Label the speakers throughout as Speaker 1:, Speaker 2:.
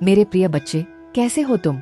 Speaker 1: मेरे प्रिय बच्चे, कैसे हो तुम?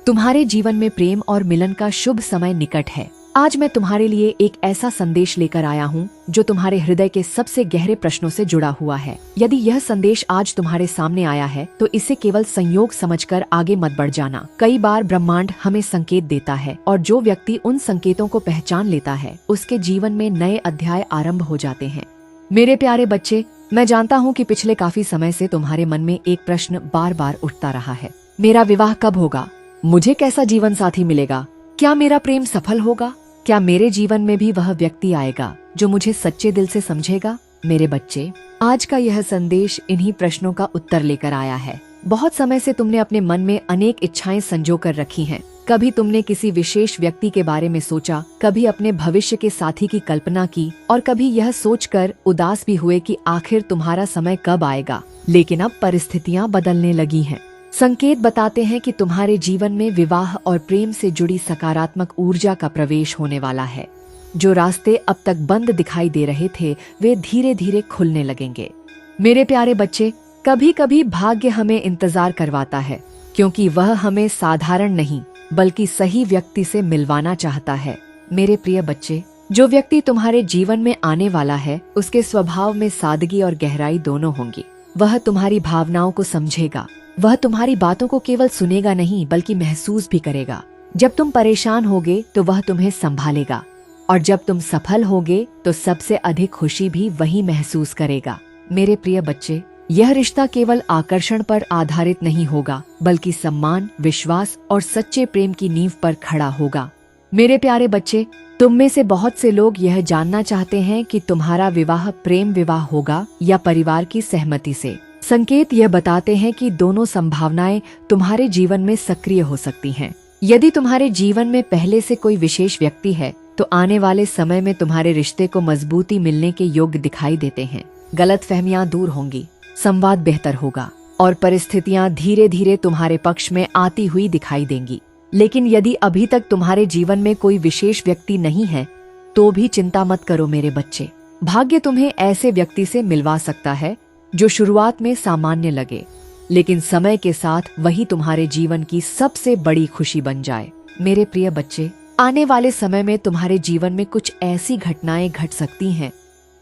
Speaker 1: तुम्हारे जीवन में प्रेम और मिलन का शुभ समय निकट है। आज मैं तुम्हारे लिए एक ऐसा संदेश लेकर आया हूँ जो तुम्हारे हृदय के सबसे गहरे प्रश्नों से जुड़ा हुआ है। यदि यह संदेश आज तुम्हारे सामने आया है तो इसे केवल संयोग समझकर आगे मत बढ़ जाना। कई बार ब्रह्मांड हमें संकेत देता है और जो व्यक्ति उन संकेतों को पहचान लेता है उसके जीवन में नए अध्याय आरंभ हो जाते हैं। मेरे प्यारे बच्चे, मैं जानता हूँ कि पिछले काफी समय से तुम्हारे मन में एक प्रश्न बार बार उठता रहा है। मेरा विवाह कब होगा? मुझे कैसा जीवन साथी मिलेगा? क्या मेरा प्रेम सफल होगा? क्या मेरे जीवन में भी वह व्यक्ति आएगा जो मुझे सच्चे दिल से समझेगा? मेरे बच्चे, आज का यह संदेश इन्हीं प्रश्नों का उत्तर लेकर आया है। बहुत समय से तुमने अपने मन में अनेक इच्छाएं संजो कर रखी हैं। कभी तुमने किसी विशेष व्यक्ति के बारे में सोचा, कभी अपने भविष्य के साथी की कल्पना की और कभी यह सोचकर उदास भी हुए कि आखिर तुम्हारा समय कब आएगा। लेकिन अब परिस्थितियां बदलने लगी हैं। संकेत बताते हैं कि तुम्हारे जीवन में विवाह और प्रेम से जुड़ी सकारात्मक ऊर्जा का प्रवेश होने वाला है। जो रास्ते अब तक बंद दिखाई दे रहे थे वे धीरे धीरे खुलने लगेंगे। मेरे प्यारे बच्चे, कभी कभी भाग्य हमें इंतजार करवाता है क्योंकि वह हमें साधारण नहीं बल्कि सही व्यक्ति से मिलवाना चाहता है। मेरे प्रिय बच्चे, जो व्यक्ति तुम्हारे जीवन में आने वाला है उसके स्वभाव में सादगी और गहराई दोनों होंगी। वह तुम्हारी भावनाओं को समझेगा। वह तुम्हारी बातों को केवल सुनेगा नहीं बल्कि महसूस भी करेगा। जब तुम परेशान होगे तो वह तुम्हें संभालेगा और जब तुम सफल होगे तो सबसे अधिक खुशी भी वही महसूस करेगा। मेरे प्रिय बच्चे, यह रिश्ता केवल आकर्षण पर आधारित नहीं होगा बल्कि सम्मान, विश्वास और सच्चे प्रेम की नींव पर खड़ा होगा। मेरे प्यारे बच्चे, तुम में से बहुत से लोग यह जानना चाहते हैं कि तुम्हारा विवाह प्रेम विवाह होगा या परिवार की सहमति से। संकेत यह बताते हैं कि दोनों संभावनाएं तुम्हारे जीवन में सक्रिय हो सकती हैं। यदि तुम्हारे जीवन में पहले से कोई विशेष व्यक्ति है तो आने वाले समय में तुम्हारे रिश्ते को मजबूती मिलने के योग्य दिखाई देते हैं। गलतफहमियां दूर होंगी, संवाद बेहतर होगा और परिस्थितियां धीरे धीरे तुम्हारे पक्ष में आती हुई दिखाई देंगी। लेकिन यदि अभी तक तुम्हारे जीवन में कोई विशेष व्यक्ति नहीं है तो भी चिंता मत करो मेरे बच्चे। भाग्य तुम्हें ऐसे व्यक्ति से मिलवा सकता है जो शुरुआत में सामान्य लगे, लेकिन समय के साथ वही तुम्हारे जीवन की सबसे बड़ी खुशी बन जाए। मेरे प्रिय बच्चे, आने वाले समय में तुम्हारे जीवन में कुछ ऐसी घटनाएं घट सकती हैं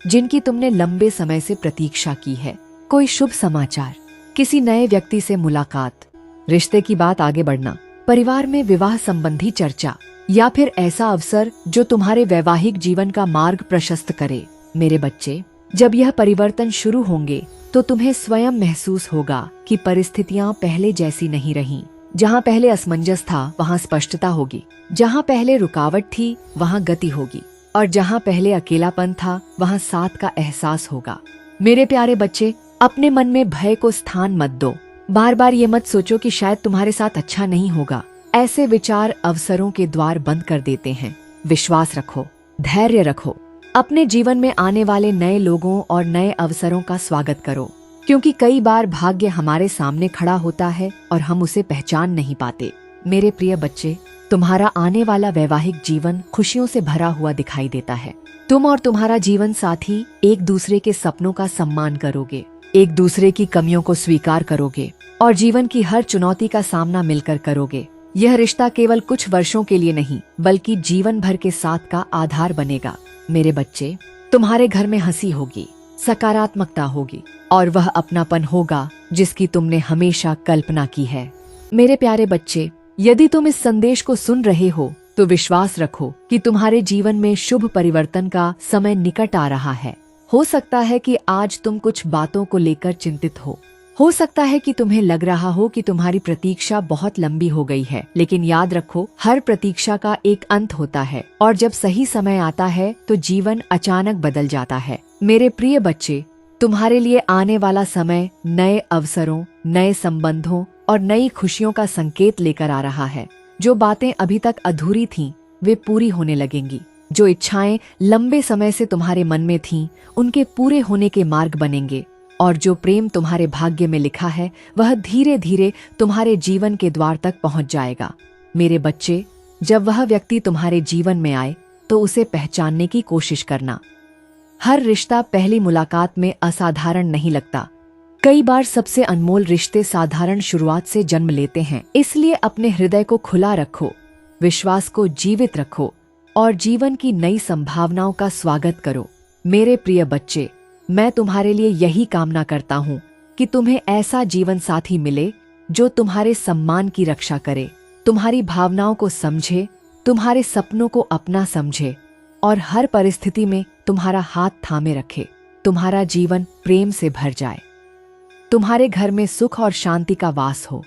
Speaker 1: जिनकी तुमने लंबे समय से प्रतीक्षा की है। कोई शुभ समाचार, किसी नए व्यक्ति से मुलाकात, रिश्ते की बात आगे बढ़ना, परिवार में विवाह संबंधी चर्चा या फिर ऐसा अवसर जो तुम्हारे वैवाहिक जीवन का मार्ग प्रशस्त करे। मेरे बच्चे, जब यह परिवर्तन शुरू होंगे तो तुम्हें स्वयं महसूस होगा कि परिस्थितियां पहले जैसी नहीं रहीं। जहां पहले असमंजस था वहां स्पष्टता होगी, जहां पहले रुकावट थी वहां गति होगी और जहां पहले अकेलापन था वहां साथ का एहसास होगा। मेरे प्यारे बच्चे, अपने मन में भय को स्थान मत दो। बार बार ये मत सोचो कि शायद तुम्हारे साथ अच्छा नहीं होगा। ऐसे विचार अवसरों के द्वार बंद कर देते हैं। विश्वास रखो, धैर्य रखो। अपने जीवन में आने वाले नए लोगों और नए अवसरों का स्वागत करो, क्योंकि कई बार भाग्य हमारे सामने खड़ा होता है और हम उसे पहचान नहीं पाते। मेरे प्रिय बच्चे, तुम्हारा आने वाला वैवाहिक जीवन खुशियों से भरा हुआ दिखाई देता है। तुम और तुम्हारा जीवन साथी एक दूसरे के सपनों का सम्मान करोगे, एक दूसरे की कमियों को स्वीकार करोगे और जीवन की हर चुनौती का सामना मिलकर करोगे। यह रिश्ता केवल कुछ वर्षों के लिए नहीं बल्कि जीवन भर के साथ का आधार बनेगा। मेरे बच्चे, तुम्हारे घर में हंसी होगी, सकारात्मकता होगी और वह अपनापन होगा जिसकी तुमने हमेशा कल्पना की है। मेरे प्यारे बच्चे, यदि तुम इस संदेश को सुन रहे हो तो विश्वास रखो कि तुम्हारे जीवन में शुभ परिवर्तन का समय निकट आ रहा है। हो सकता है कि आज तुम कुछ बातों को लेकर चिंतित हो सकता है कि तुम्हें लग रहा हो कि तुम्हारी प्रतीक्षा बहुत लंबी हो गई है, लेकिन याद रखो, हर प्रतीक्षा का एक अंत होता है और जब सही समय आता है तो जीवन अचानक बदल जाता है। मेरे प्रिय बच्चे, तुम्हारे लिए आने वाला समय नए अवसरों, नए संबंधों और नई खुशियों का संकेत लेकर आ रहा है। जो बातें अभी तक अधूरी थीं, वे पूरी होने लगेंगी। जो इच्छाएं लंबे समय से तुम्हारे मन में थीं, उनके पूरे होने के मार्ग बनेंगे और जो प्रेम तुम्हारे भाग्य में लिखा है वह धीरे धीरे तुम्हारे जीवन के द्वार तक पहुंच जाएगा। मेरे बच्चे, जब वह व्यक्ति तुम्हारे जीवन में आए तो उसे पहचानने की कोशिश करना। हर रिश्ता पहली मुलाकात में असाधारण नहीं लगता। कई बार सबसे अनमोल रिश्ते साधारण शुरुआत से जन्म लेते हैं, इसलिए अपने हृदय को खुला रखो, विश्वास को जीवित रखो और जीवन की नई संभावनाओं का स्वागत करो। मेरे प्रिय बच्चे, मैं तुम्हारे लिए यही कामना करता हूँ कि तुम्हें ऐसा जीवन साथी मिले जो तुम्हारे सम्मान की रक्षा करे, तुम्हारी भावनाओं को समझे, तुम्हारे सपनों को अपना समझे और हर परिस्थिति में तुम्हारा हाथ थामे रखे। तुम्हारा जीवन प्रेम से भर जाए, तुम्हारे घर में सुख और शांति का वास हो,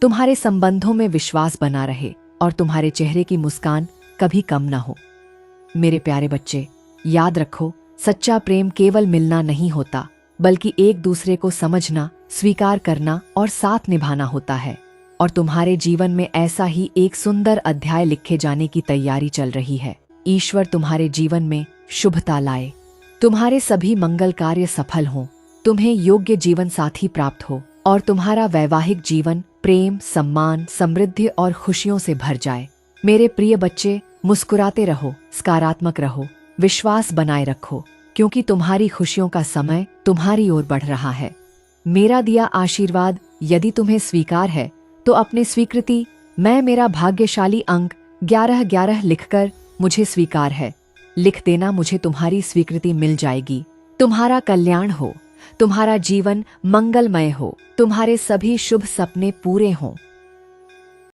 Speaker 1: तुम्हारे संबंधों में विश्वास बना रहे और तुम्हारे चेहरे की मुस्कान कभी कम ना हो। मेरे प्यारे बच्चे, याद रखो, सच्चा प्रेम केवल मिलना नहीं होता, बल्कि एक दूसरे को समझना, स्वीकार करना और साथ निभाना होता है। और तुम्हारे जीवन में ऐसा ही एक सुंदर अध्याय लिखे जाने की तैयारी चल रही है। ईश्वर तुम्हारे जीवन में शुभता लाए, तुम्हारे सभी मंगल कार्य सफल हों, तुम्हें योग्य जीवन साथी प्राप्त हो और तुम्हारा वैवाहिक जीवन प्रेम, सम्मान, समृद्धि और खुशियों से भर जाए। मेरे प्रिय बच्चे, मुस्कुराते रहो, सकारात्मक रहो, विश्वास बनाए रखो, क्योंकि तुम्हारी खुशियों का समय तुम्हारी ओर बढ़ रहा है। मेरा दिया आशीर्वाद यदि तुम्हें स्वीकार है तो अपने स्वीकृति मैं मेरा भाग्यशाली अंक 1111 लिखकर मुझे स्वीकार है लिख देना। मुझे तुम्हारी स्वीकृति मिल जाएगी। तुम्हारा कल्याण हो, तुम्हारा जीवन मंगलमय हो, तुम्हारे सभी शुभ सपने पूरे हों।